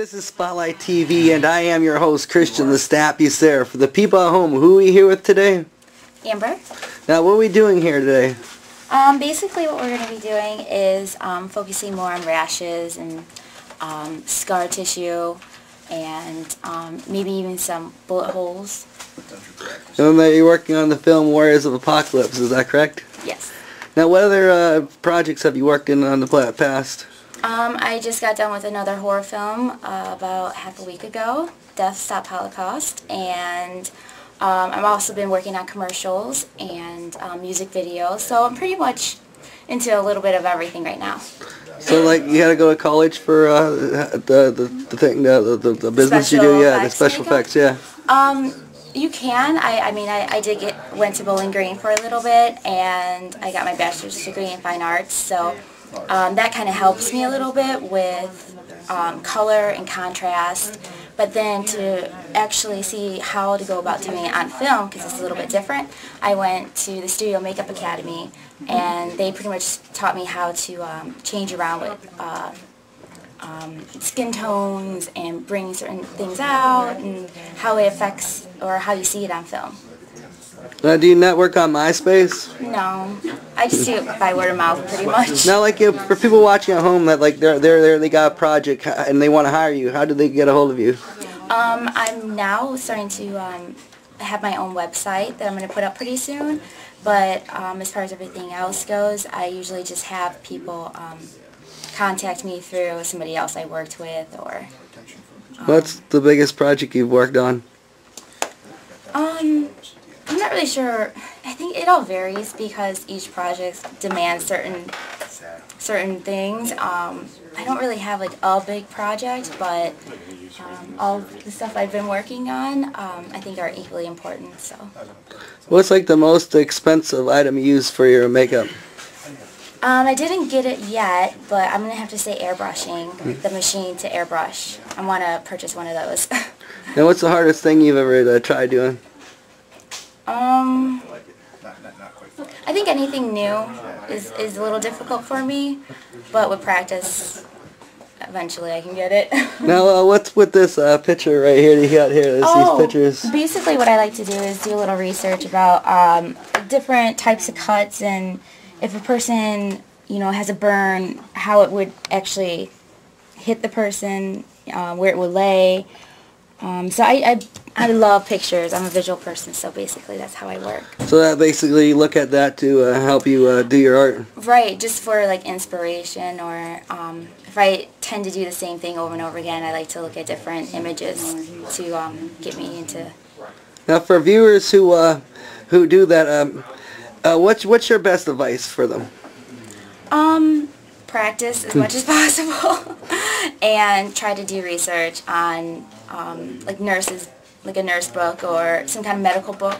This is Spotlight TV, and I am your host, Christian Lestat. There. For the people at home, who are we here with today? Amber. Now, what are we doing here today? Basically what we're going to be doing is focusing more on rashes and scar tissue and maybe even some bullet holes. And that you're working on the film Warriors of Apocalypse, is that correct? Yes. Now, what other projects have you worked in on the past? I just got done with another horror film about half a week ago, Lestat Holocaust, and I've also been working on commercials and music videos, so I'm pretty much into a little bit of everything right now. So, like, you had to go to college for the business you do, yeah, the special effects, yeah. You can. I went to Bowling Green for a little bit, and I got my bachelor's degree in fine arts, so that kind of helps me a little bit with color and contrast. But then to actually see how to go about doing it on film, because it's a little bit different, I went to the Studio Makeup Academy, and they pretty much taught me how to change around with skin tones and bring certain things out and how it affects or how you see it on film. Do you network on MySpace? No, I just do it by word of mouth pretty much. Now, like, for people watching at home that like they got a project and they want to hire you, how do they get a hold of you? I'm now starting to have my own website that I'm going to put up pretty soon. But as far as everything else goes, I usually just have people contact me through somebody else I worked with or. What's the biggest project you've worked on? I'm not really sure. I think it all varies because each project demands certain things. I don't really have like a big project, but all the stuff I've been working on I think are equally important. So. What's like the most expensive item you use for your makeup? I didn't get it yet, but I'm going to have to say airbrushing, the machine to airbrush. I want to purchase one of those. And what's the hardest thing you've ever tried doing? I think anything new is a little difficult for me, but with practice, eventually I can get it. Now, what's with this picture right here that you got here? These pictures. Basically what I like to do is do a little research about different types of cuts and if a person, has a burn, how it would actually hit the person, where it would lay. So I love pictures. I'm a visual person, so basically that's how I work. So that basically you look at that to help you do your art? Right, just for like inspiration, or if I tend to do the same thing over and over again, I like to look at different images to get me into. Now, for viewers who do that, what's your best advice for them? Practice as much as possible, and try to do research on like nurses, like a nurse book or some kind of medical book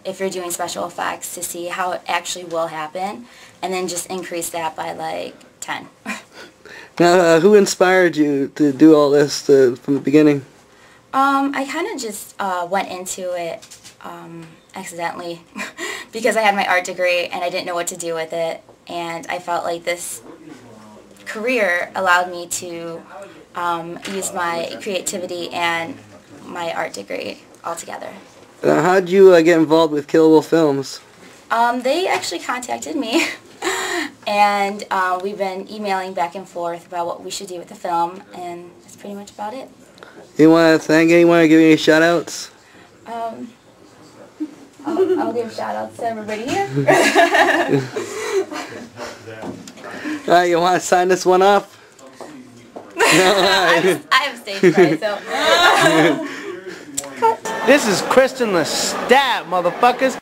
if you're doing special effects to see how it actually will happen, and then just increase that by like 10. Now, who inspired you to do all this from the beginning? I kind of just went into it accidentally because I had my art degree and I didn't know what to do with it, and I felt like this career allowed me to use my creativity and my art degree all together. How did you get involved with Killable Films? They actually contacted me, and we've been emailing back and forth about what we should do with the film, and that's pretty much about it. You want to thank anyone or give any shout-outs? I'll give shout-outs to everybody here. Alright, you want to sign this one off? No, I have stage fright, so. This is Christian Lestat, motherfuckers.